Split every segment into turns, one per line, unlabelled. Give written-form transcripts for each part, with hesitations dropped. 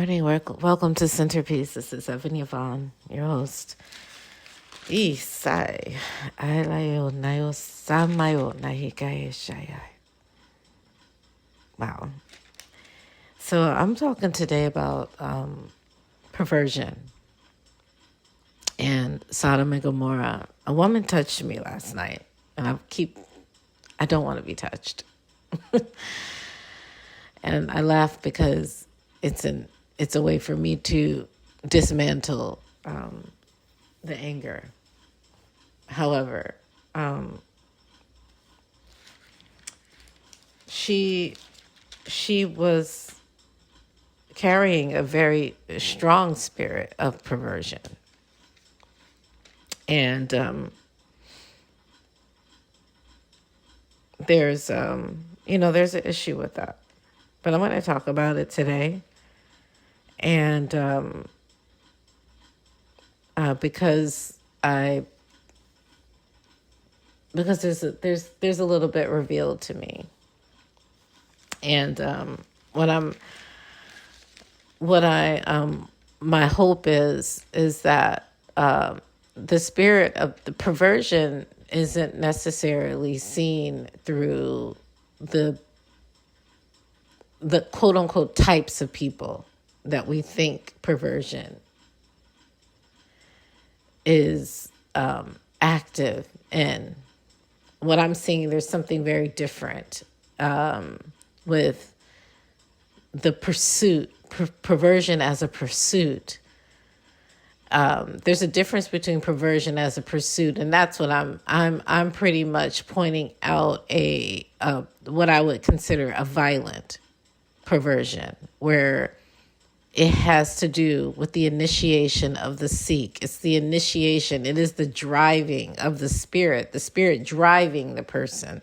morning. Welcome to Centerpiece. This is Evan Yvonne, your host. Isai. Ailayo nayo samayo nahikaye shayai. Wow. So I'm talking today about perversion and Sodom and Gomorrah. A woman touched me last night, and I don't want to be touched. And I laugh because it's a way for me to dismantle the anger. However, she was carrying a very strong spirit of perversion. And there's an issue with that. But I'm going to talk about it today. And because there's a little bit revealed to me. And my hope is that the spirit of the perversion isn't necessarily seen through the quote unquote types of people that we think perversion is active in. What I'm seeing, there's something very different with the pursuit, perversion as a pursuit. There's a difference between perversion as a pursuit, and that's what I'm pretty much pointing out what I would consider a violent perversion, where it has to do with the initiation of the seek. It's the initiation. It is the driving of the spirit driving the person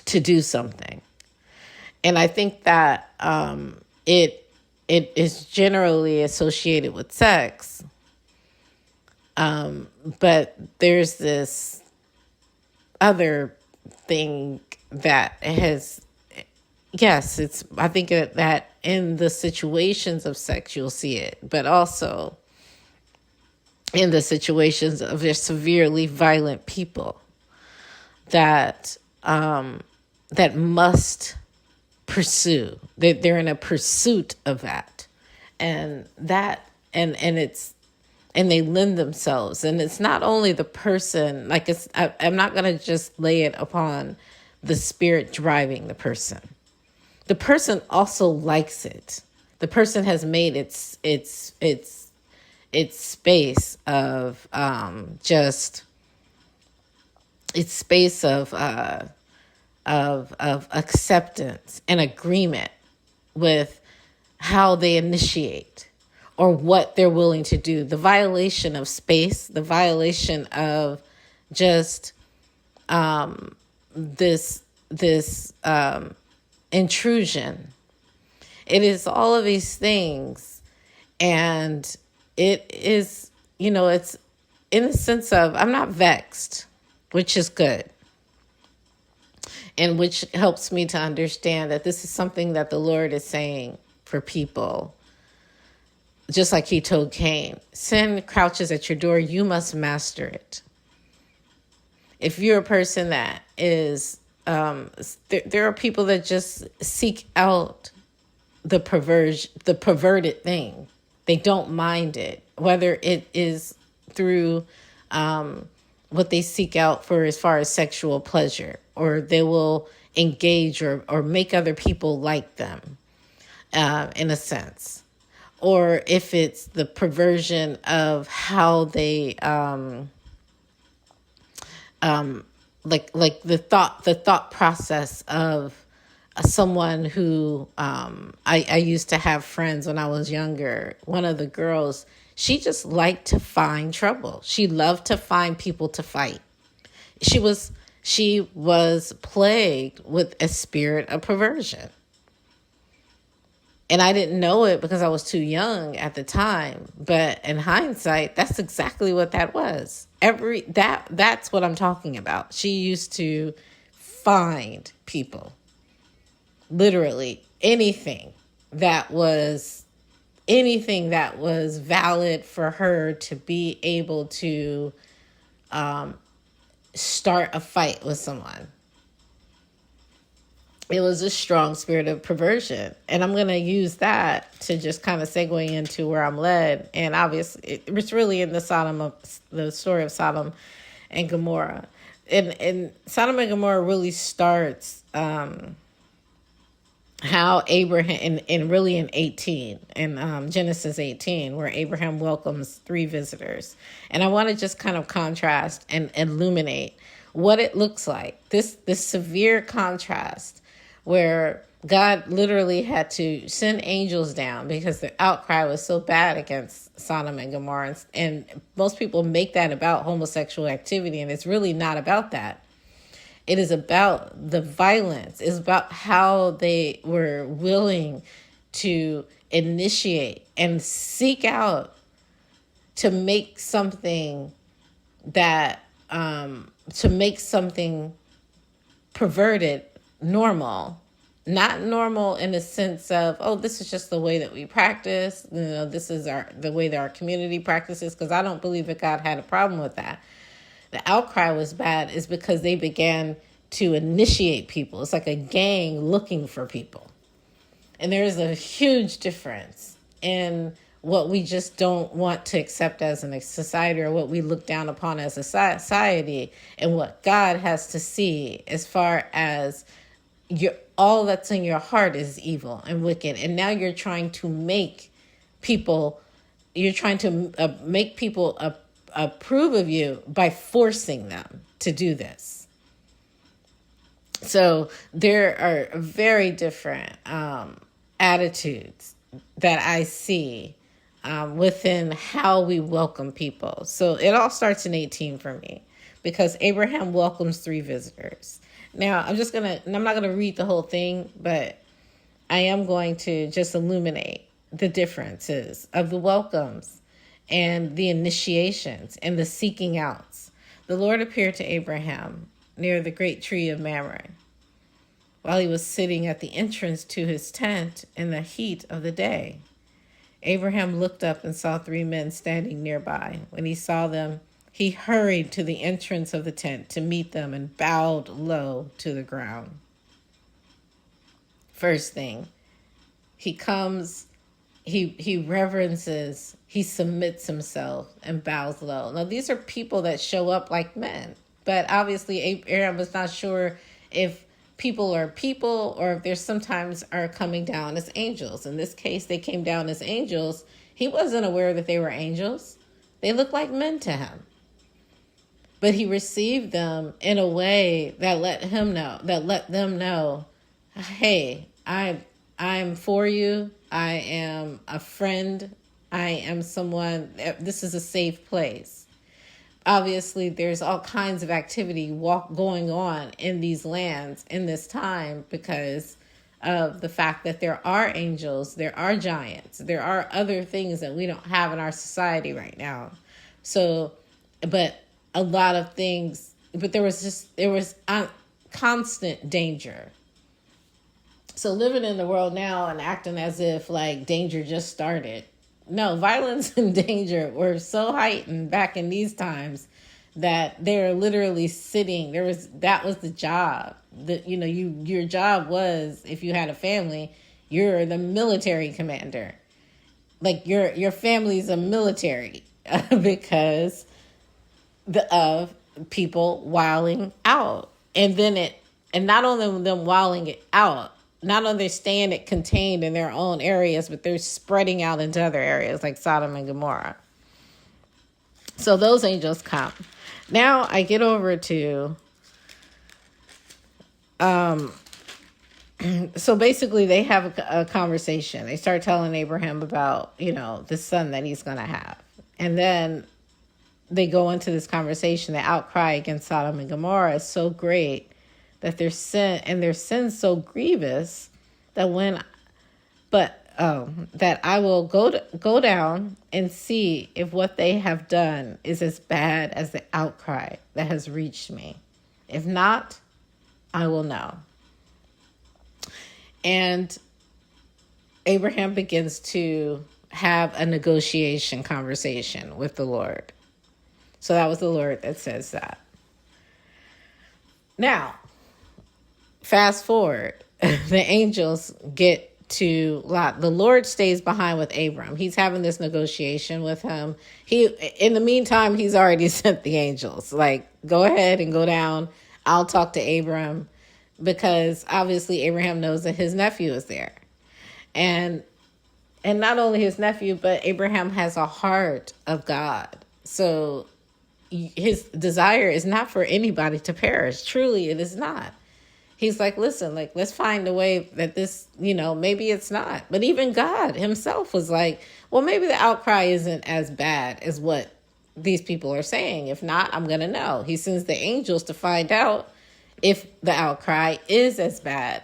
to do something. And I think that it is generally associated with sex. But there's this other thing that has, yes, I think that in the situations of sex, you'll see it, but also in the situations of just severely violent people that must pursue. They're in a pursuit of that, and they lend themselves. And it's not only the person, I'm not going to just lay it upon the spirit driving the person. The person also likes it. The person has made its space of of acceptance and agreement with how they initiate or what they're willing to do. The violation of space, the violation of just this intrusion. It is all of these things, and it is, it's in the sense of I'm not vexed, which is good, and which helps me to understand that this is something that the Lord is saying for people. Just like he told Cain, sin crouches at your door, you must master it. If you're a person that is, there are people that just seek out the perverted thing. They don't mind it, whether it is through what they seek out for as far as sexual pleasure, or they will engage or make other people like them, in a sense. Or if it's the perversion of how they like the thought process of someone who I used to have friends when I was younger. One of the girls, she just liked to find trouble. She loved to find people to fight. She was plagued with a spirit of perversion. And I didn't know it because I was too young at the time. But in hindsight, that's exactly what that was. That's what I'm talking about. She used to find people. Literally anything that was anything that was valid for her to be able to start a fight with someone. It was a strong spirit of perversion. And I'm going to use that to just kind of segue into where I'm led. And obviously, it's really in the story of Sodom and Gomorrah. And Sodom and Gomorrah really starts how Abraham, and really in 18, in Genesis 18, where Abraham welcomes 3 visitors. And I want to just kind of contrast and illuminate what it looks like. This severe contrast where God literally had to send angels down because the outcry was so bad against Sodom and Gomorrah. And most people make that about homosexual activity, and it's really not about that. It is about the violence. It's about how they were willing to initiate and seek out to make something perverted normal. Not normal in the sense of, oh, this is just the way that we practice. This is the way that our community practices, because I don't believe that God had a problem with that. The outcry was bad is because they began to initiate people. It's like a gang looking for people. And there's a huge difference in what we just don't want to accept as a society, or what we look down upon as a society, and what God has to see as far as all that's in your heart is evil and wicked. And now you're trying to make people approve of you by forcing them to do this. So there are very different attitudes that I see within how we welcome people. So it all starts in 18 for me, because Abraham welcomes 3 visitors. Now, I'm not going to read the whole thing, but I am going to just illuminate the differences of the welcomes and the initiations and the seeking outs. The Lord appeared to Abraham near the great tree of Mamre while he was sitting at the entrance to his tent in the heat of the day. Abraham looked up and saw 3 men standing nearby. When he saw them, he hurried to the entrance of the tent to meet them and bowed low to the ground. First thing, he comes, he reverences, he submits himself and bows low. Now, these are people that show up like men, but obviously Abraham was not sure if people are people or if they sometimes are coming down as angels. In this case, they came down as angels. He wasn't aware that they were angels. They looked like men to him. But he received them in a way that let them know, hey, I'm for you. I am a friend. I am someone. This is a safe place. Obviously, there's all kinds of activity going on in these lands in this time because of the fact that there are angels, there are giants, there are other things that we don't have in our society right now. So, but a lot of things, but there was constant danger. So living in the world now and acting as if like danger just started. No, violence and danger were so heightened back in these times that they're literally sitting. That was the job. Your job was, if you had a family, you're the military commander. Like your family's a military because of people wilding out. And not only them wilding it out, not only staying it contained in their own areas, but they're spreading out into other areas like Sodom and Gomorrah. So those angels come. Now I get over to, so basically they have a conversation. They start telling Abraham about, the son that he's going to have. And then they go into this conversation. The outcry against Sodom and Gomorrah is so great that their sin so grievous that that I will go down and see if what they have done is as bad as the outcry that has reached me. If not, I will know. And Abraham begins to have a negotiation conversation with the Lord. So that was the Lord that says that. Now, fast forward, the angels get to Lot. The Lord stays behind with Abram. He's having this negotiation with him. In the meantime, he's already sent the angels. Like, go ahead and go down. I'll talk to Abram, because obviously Abraham knows that his nephew is there. And not only his nephew, but Abraham has a heart of God. So his desire is not for anybody to perish. Truly, it is not. He's like, listen, like, let's find a way that this, maybe it's not. But even God himself was like, well, maybe the outcry isn't as bad as what these people are saying. If not, I'm going to know. He sends the angels to find out if the outcry is as bad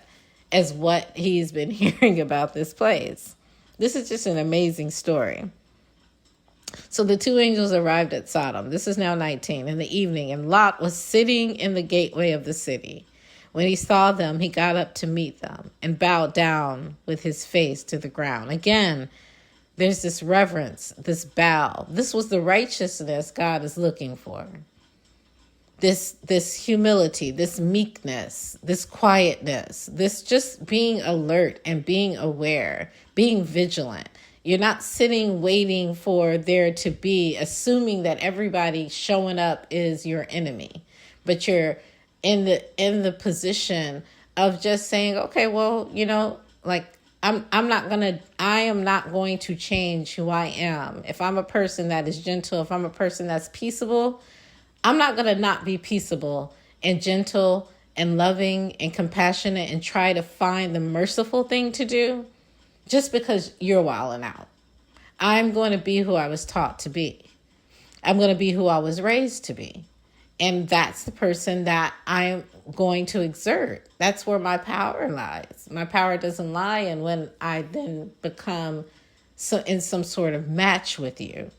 as what he's been hearing about this place. This is just an amazing story. So the two angels arrived at Sodom. This is now 19 in the evening, and Lot was sitting in the gateway of the city. When he saw them, he got up to meet them and bowed down with his face to the ground. Again, there's this reverence, this bow. This was the righteousness God is looking for. This humility, this meekness, this quietness, this just being alert and being aware, being vigilant. You're not sitting waiting for there to be, assuming that everybody showing up is your enemy, but you're in the position of just saying, okay, well, like, I am not going to change who I am. If I'm a person that is gentle, if I'm a person that's peaceable, I'm not going to not be peaceable and gentle and loving and compassionate and try to find the merciful thing to do just because you're wilding out. I'm going to be who I was taught to be. I'm going to be who I was raised to be. And that's the person that I'm going to exert. That's where my power lies. My power doesn't lie in when I then become in some sort of match with you,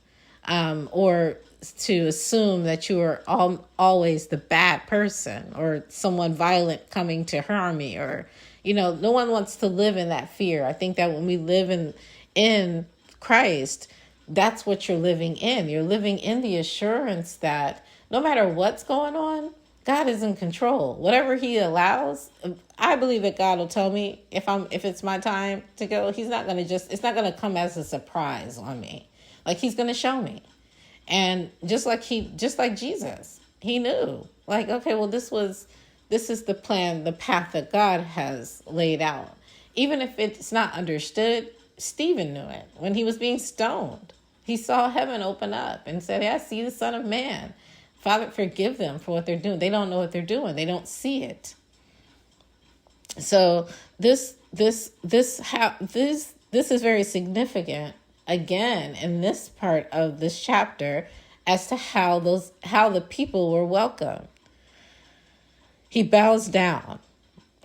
or to assume that you are always the bad person or someone violent coming to harm me, or, no one wants to live in that fear. I think that when we live in Christ, that's what you're living in. You're living in the assurance that no matter what's going on, God is in control. Whatever he allows, I believe that God will tell me if it's my time to go. He's not going to it's not going to come as a surprise on me. Like, he's going to show me. And just like Jesus, he knew, like, okay, well, this is the plan, the path that God has laid out. Even if it's not understood, Stephen knew it. When he was being stoned, he saw heaven open up and said, hey, I see the Son of Man. Father, forgive them for what they're doing. They don't know what they're doing. They don't see it. So this is very significant, again, in this part of this chapter, as to how the people were welcomed. He bows down.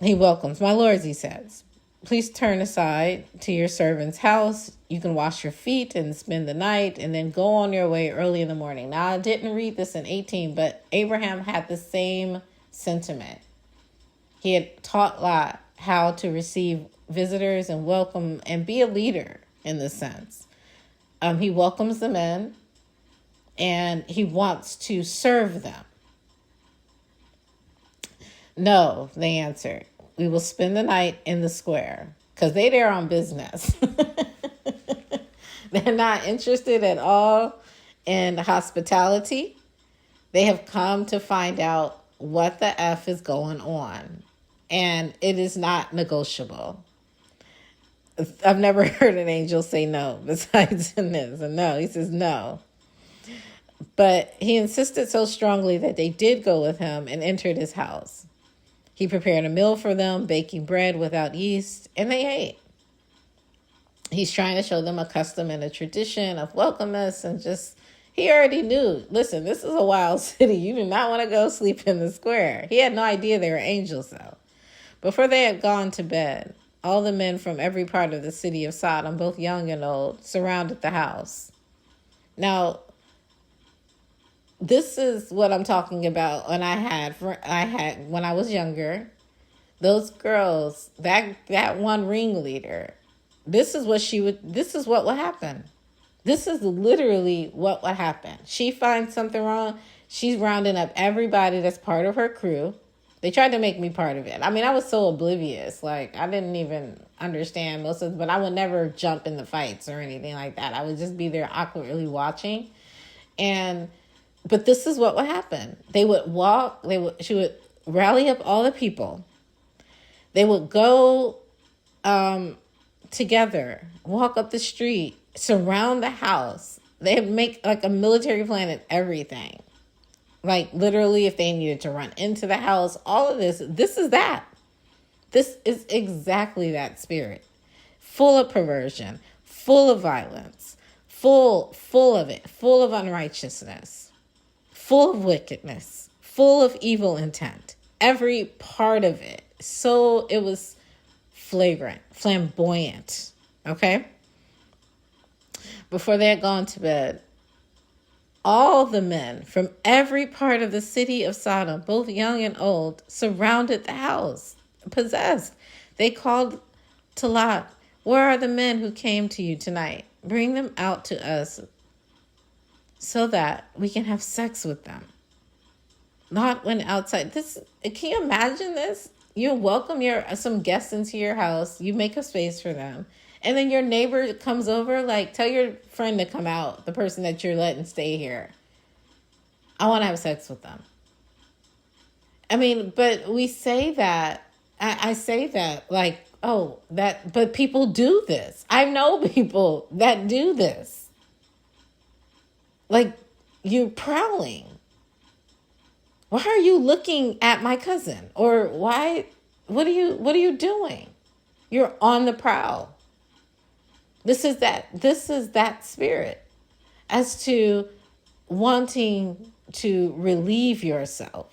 He welcomes. My lords, he says, please turn aside to your servant's house. You can wash your feet and spend the night and then go on your way early in the morning. Now, I didn't read this in 18, but Abraham had the same sentiment. He had taught Lot how to receive visitors and welcome and be a leader in this sense. He welcomes them in and he wants to serve them. No, they answered. We will spend the night in the square, because they're there on business. They're not interested at all in hospitality. They have come to find out what the F is going on, and it is not negotiable. I've never heard an angel say no besides in this. And no, he says no. But he insisted so strongly that they did go with him and entered his house. He prepared a meal for them, baking bread without yeast, and they ate. He's trying to show them a custom and a tradition of welcome us, and he already knew, listen, this is a wild city. You do not want to go sleep in the square. He had no idea they were angels, though. Before they had gone to bed, all the men from every part of the city of Sodom, both young and old, surrounded the house. Now, this is what I'm talking about when I had when I was younger. Those girls, that one ringleader, this is what would happen. This is literally what would happen. She finds something wrong. She's rounding up everybody that's part of her crew. They tried to make me part of it. I mean, I was so oblivious. Like, I didn't even understand most of it, but I would never jump in the fights or anything like that. I would just be there awkwardly watching. But this is what would happen. They would walk, she would rally up all the people. They would go together, walk up the street, surround the house. They'd make like a military plan and everything. Like literally if they needed to run into the house, all of this is that. This is exactly that spirit. Full of perversion, full of violence, full of it, full of unrighteousness, full of wickedness, full of evil intent. Every part of it. So it was flagrant, flamboyant. Okay? Before they had gone to bed, all the men from every part of the city of Sodom, both young and old, surrounded the house, possessed. They called to Lot, "Where are the men who came to you tonight? Bring them out to us so that we can have sex with them." Lot went outside. Can you imagine this? You welcome some guests into your house. You make a space for them. And then your neighbor comes over, like, tell your friend to come out, the person that you're letting stay here. I want to have sex with them. I mean, but we say that, I say that, like, but people do this. I know people that do this. Like, you're prowling. Why are you looking at my cousin? Or what are you doing? You're on the prowl. This is that spirit as to wanting to relieve yourself.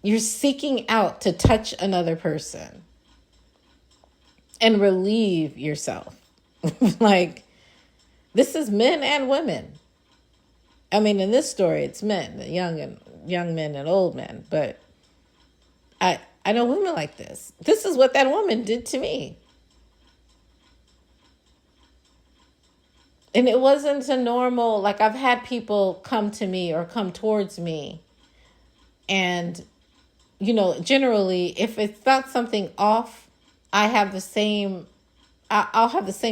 You're seeking out to touch another person and relieve yourself. Like, this is men and women. I mean, in this story, it's men, young men and old men. But I know women like this. This is what that woman did to me. And it wasn't a normal, like I've had people come to me or come towards me. And, generally, if it's not something off, I'll have the same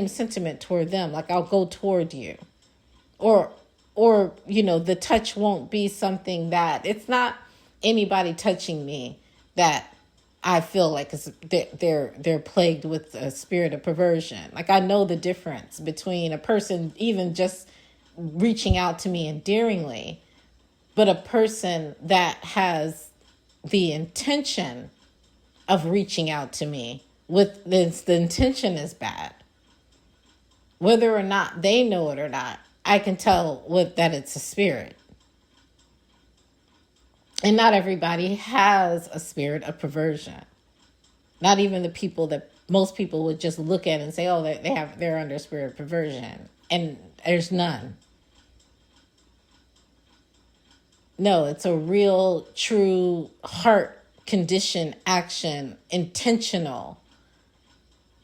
sentiment toward them. Like I'll go toward you. Or, the touch won't be something that, it's not anybody touching me that I feel like they're plagued with a spirit of perversion. Like I know the difference between a person even just reaching out to me endearingly, but a person that has the intention of reaching out to me with this, the intention is bad. Whether or not they know it or not, I can tell that it's a spirit. And not everybody has a spirit of perversion. Not even the people that most people would just look at and say, "Oh, they're under spirit of perversion," and there's none. No, it's a real, true heart condition action, intentional.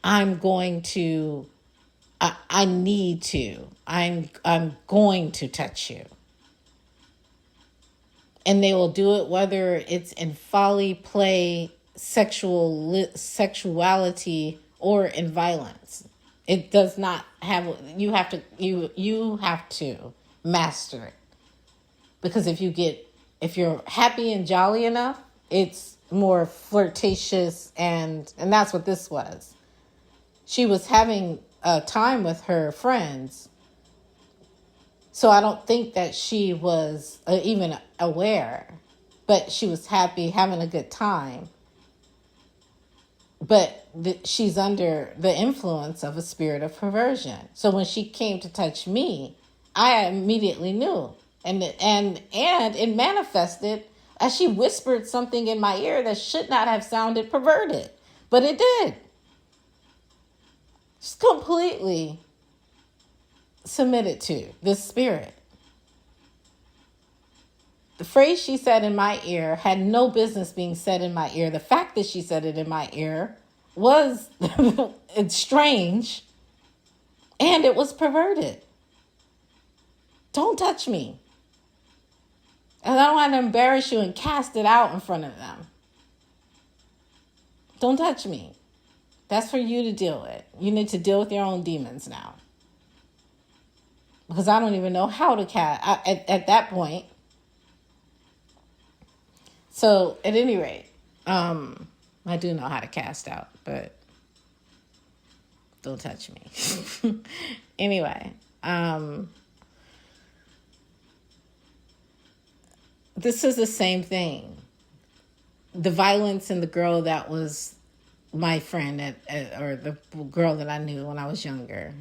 I'm going to touch you. And they will do it whether it's in folly, play, sexuality, or in violence. It does not have, you have to master it. Because if you're happy and jolly enough, it's more flirtatious, and that's what this was. She was having a time with her friends, so I don't think that she was even aware, but she was happy, having a good time. But she's under the influence of a spirit of perversion. So when she came to touch me, I immediately knew. And it manifested as she whispered something in my ear that should not have sounded perverted. But it did. Just completely submitted to this spirit. The phrase she said in my ear had no business being said in my ear. The fact that she said it in my ear was it's strange, and it was perverted. Don't touch me. And I don't want to embarrass you and cast it out in front of them. Don't touch me. That's for you to deal with. You need to deal with your own demons now. Because I don't even know how to cast at that point. So, at any rate, I do know how to cast out, but don't touch me. Anyway, this is the same thing. The violence in the girl that was my friend or the girl that I knew when I was younger.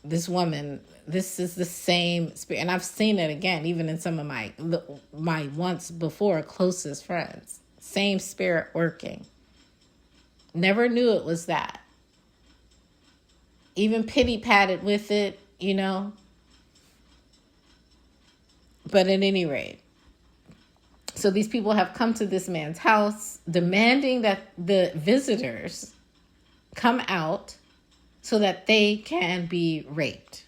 This woman, this is the same spirit. And I've seen it again, even in some of my once before closest friends. Same spirit working. Never knew it was that. Even pity-patted with it, you know. But at any rate, so these people have come to this man's house demanding that the visitors come out so that they can be raped.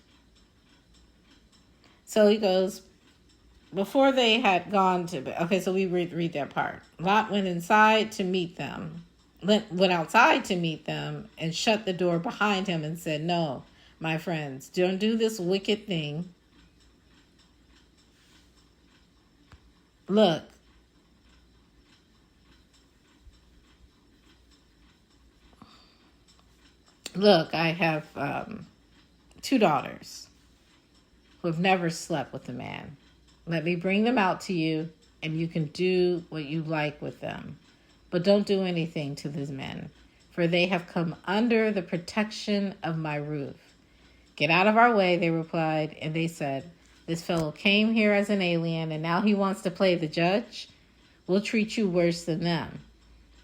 So he goes, before they had gone to bed. Okay, so we read that part. Lot went inside to meet them. Went outside to meet them and shut the door behind him and said, no, my friends, don't do this wicked thing. Look, I have 2 daughters who have never slept with a man. Let me bring them out to you, and you can do what you like with them. But don't do anything to these men, for they have come under the protection of my roof. Get out of our way, they replied, and they said, this fellow came here as an alien, and now he wants to play the judge? We'll treat you worse than them.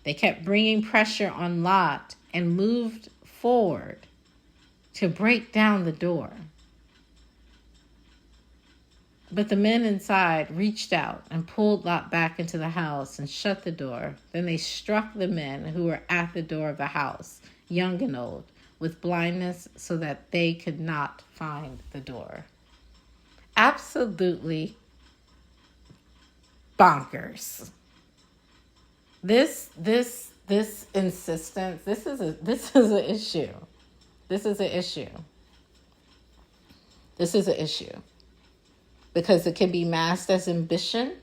They kept bringing pressure on Lot and moved forward to break down the door. But the men inside reached out and pulled Lot back into the house and shut the door. Then they struck the men who were at the door of the house, young and old, with blindness so that they could not find the door. Absolutely bonkers. This insistence, this is an issue. This is an issue. Because it can be masked as ambition.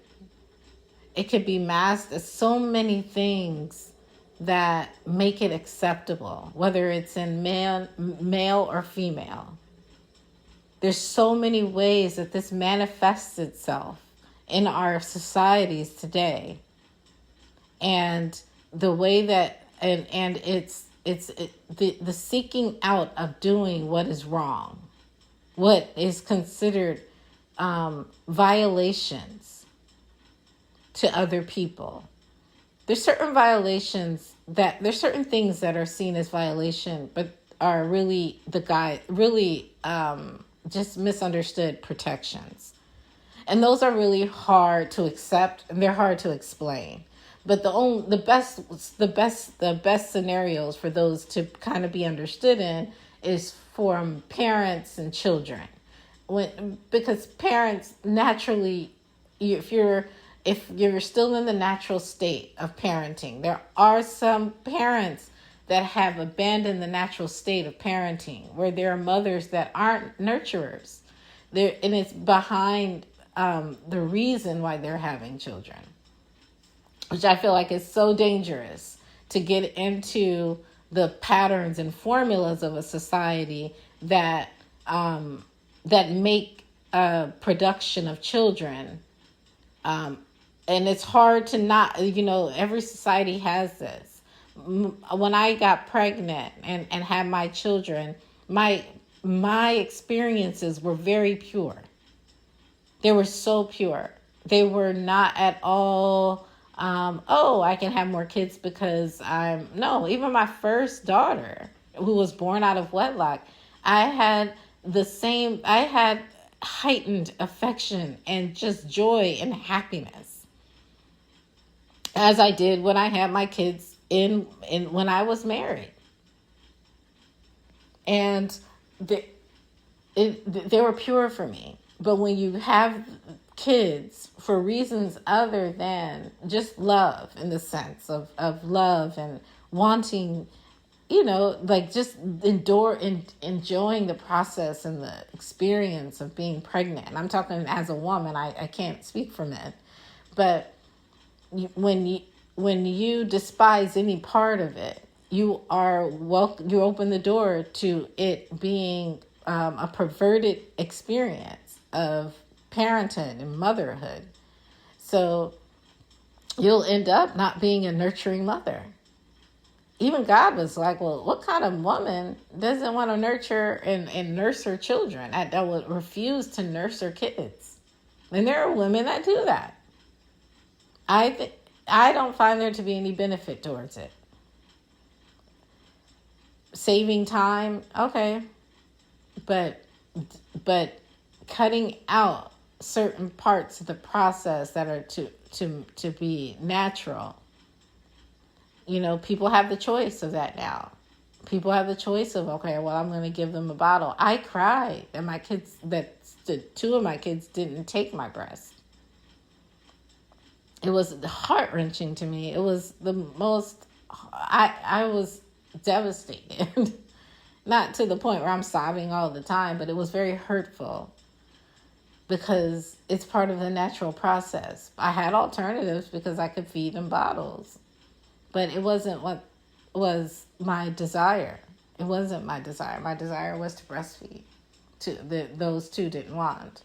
It can be masked as so many things that make it acceptable, whether it's in male or female. There's so many ways that this manifests itself in our societies today. And the way that, and it's the seeking out of doing what is wrong, what is considered violations to other people. There's certain things that are seen as violation, but are really just misunderstood protections. And those are really hard to accept, and they're hard to explain. But the best scenarios for those to kind of be understood in is from parents and children. Because parents naturally, if you're still in the natural state of parenting, there are some parents that have abandoned the natural state of parenting, where there are mothers that aren't nurturers. And it's behind the reason why they're having children, which I feel like is so dangerous to get into the patterns and formulas of a society that make production of children. And it's hard to not, every society has this. When I got pregnant and had my children, my experiences were very pure. They were so pure. They were not at all, I can have more kids because even my first daughter, who was born out of wedlock, I had heightened affection and just joy and happiness, as I did when I had my kids when I was married. And they were pure for me. But when you have kids for reasons other than just love, in the sense of love and wanting, like just enjoying the process and the experience of being pregnant. And I'm talking as a woman, I can't speak for men. But when you despise any part of it, you open the door to it being a perverted experience of parenthood and motherhood. So you'll end up not being a nurturing mother. Even God was like, well, what kind of woman doesn't want to nurture and nurse her children, that would refuse to nurse her kids? And there are women that do that. I don't find there to be any benefit towards it. Saving time, okay, but cutting out certain parts of the process that are to be natural. People have the choice of that now. People have the choice of, okay, well, I'm going to give them a bottle. I cried that two of my kids didn't take my breast. It was heart-wrenching to me. It was the most, I was devastated. Not to the point where I'm sobbing all the time, but it was very hurtful because it's part of the natural process. I had alternatives because I could feed them bottles, but it wasn't what was my desire. It wasn't my desire. My desire was to breastfeed. Those two didn't want,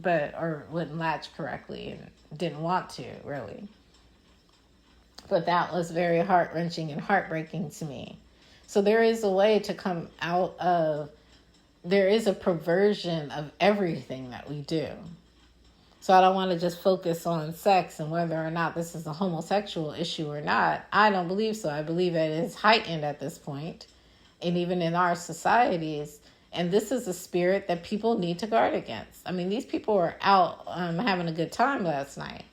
or wouldn't latch correctly and didn't want to, really. But that was very heart-wrenching and heartbreaking to me. So there is a way to come out of, there is a perversion of everything that we do. So I don't want to just focus on sex and whether or not this is a homosexual issue or not. I don't believe so. I believe that it is heightened at this point, and even in our societies. And this is a spirit that people need to guard against. I mean, these people were out having a good time last night.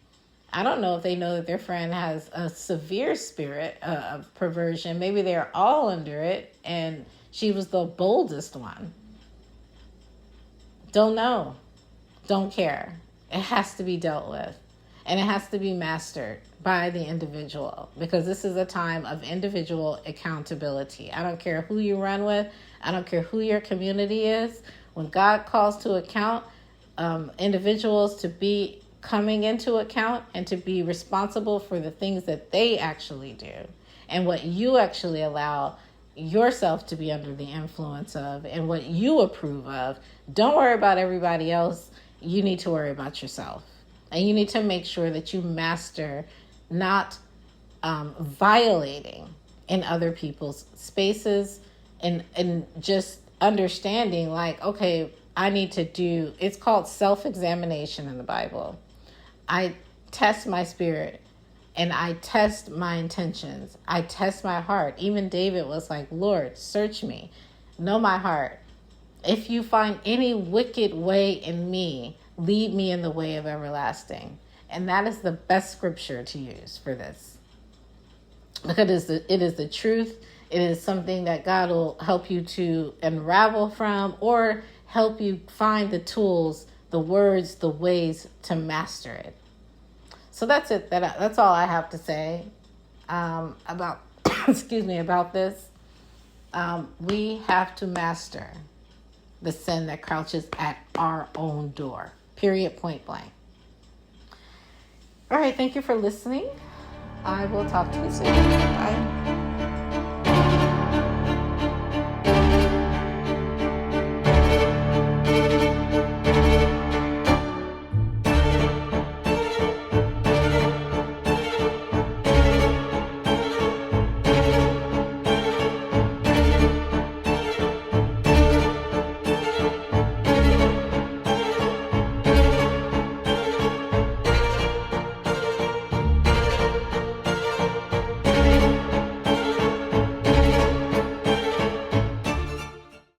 I don't know if they know that their friend has a severe spirit of perversion. Maybe they're all under it, and she was the boldest one. Don't know. Don't care. It has to be dealt with, and it has to be mastered by the individual, because this is a time of individual accountability. I don't care who you run with. I don't care who your community is. When God calls to account individuals to be coming into account and to be responsible for the things that they actually do and what you actually allow yourself to be under the influence of and what you approve of. Don't worry about everybody else. You need to worry about yourself. And you need to make sure that you master not violating in other people's spaces and just understanding, like, okay, I need to do, it's called self-examination in the Bible. I test my spirit and I test my intentions. I test my heart. Even David was like, Lord, search me, know my heart. If you find any wicked way in me, lead me in the way of everlasting. And that is the best scripture to use for this. Because it is the truth. It is something that God will help you to unravel from or help you find the tools, the words, the ways to master it. So that's it. That's all I have to say about about this. We have to master the sin that crouches at our own door. Period. Point blank. All right. Thank you for listening. I will talk to you soon. Bye.